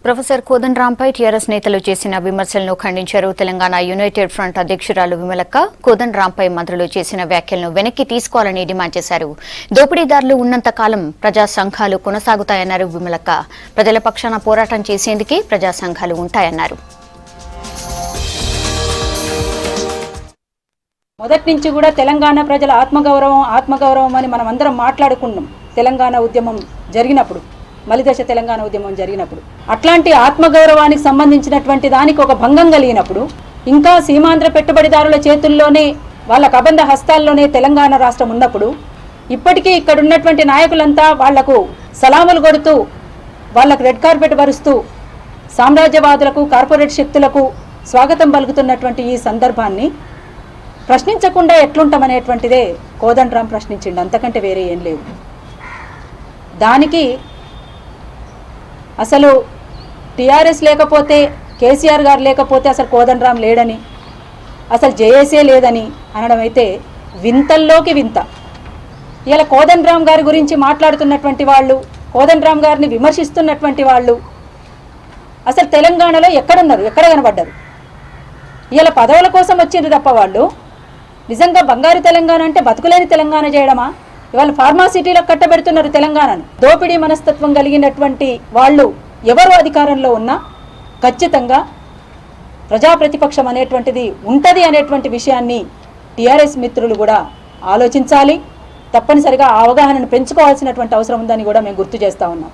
Professor కోదండరాంపై TRS నేతలు చేసిన విమర్శలను ఖండించారు. తెలంగాణ యునైటెడ్ ఫ్రంట్ అధ్యక్షురాలు విమలక్క కోదండరాంపై మంత్రులు చేసిన వ్యాఖ్యలను వెనక్కి తీసుకోవాలని డిమాండ్ చేశారు. దోపిడీదారులు ఉన్నంత కాలం ప్రజా సంఘాలు కొనసాగుతాయన్నారు విమలక్క. ప్రజల పక్షాన పోరాటం చేసేందుకే ప్రజా సంఘాలు ఉంటాయన్నారు. మొదటి నుంచి కూడా తెలంగాణ ప్రజల ఆత్మగౌరవం అని మనం అందరం మాట్లాడుకున్నాం. తెలంగాణ ఉద్యమం జరిగినప్పుడు, మలిదశ తెలంగాణ ఉద్యమం జరిగినప్పుడు అట్లాంటి ఆత్మగౌరవానికి సంబంధించినటువంటి దానికి ఒక భంగం కలిగినప్పుడు, ఇంకా సీమాంధ్ర పెట్టుబడిదారుల చేతుల్లోనే వాళ్ళ కబంధ హస్తాల్లోనే తెలంగాణ రాష్ట్రం ఉన్నప్పుడు, ఇప్పటికీ ఇక్కడ ఉన్నటువంటి నాయకులంతా వాళ్లకు సలాములు కొడుతూ వాళ్ళకు రెడ్ కార్పెట్ పరుస్తూ సామ్రాజ్యవాదులకు కార్పొరేట్ శక్తులకు స్వాగతం పలుకుతున్నటువంటి ఈ సందర్భాన్ని ప్రశ్నించకుండా ఎట్లుంటామనేటువంటిదే కోదండరాం ప్రశ్నించిండు. అంతకంటే వేరే ఏం లేదు. దానికి అసలు టీఆర్ఎస్ లేకపోతే, కేసీఆర్ గారు లేకపోతే అసలు కోదండరాం లేడని, అసలు జేఏసీ లేదని అనడం అయితే వింతల్లోకి వింత. ఇలా కోదండరాం గారి గురించి మాట్లాడుతున్నటువంటి వాళ్ళు, కోదండరాం గారిని విమర్శిస్తున్నటువంటి వాళ్ళు అసలు తెలంగాణలో ఎక్కడున్నారు, ఎక్కడ కనబడ్డారు? ఇలా పదవుల కోసం వచ్చింది తప్ప వాళ్ళు నిజంగా బంగారు తెలంగాణ అంటే బతుకులేని తెలంగాణ చేయడమా? ఇవాళ ఫార్మాసిటీలకు కట్టబెడుతున్నారు తెలంగాణను. దోపిడీ మనస్తత్వం కలిగినటువంటి వాళ్ళు ఎవరు అధికారంలో ఉన్నా ఖచ్చితంగా ప్రజాప్రతిపక్షం అనేటువంటిది ఉంటుంది అనేటువంటి విషయాన్ని టీఆర్ఎస్ మిత్రులు కూడా ఆలోచించాలి. తప్పనిసరిగా అవగాహనను పెంచుకోవాల్సినటువంటి అవసరం ఉందని కూడా మేము గుర్తు చేస్తూ ఉన్నాం.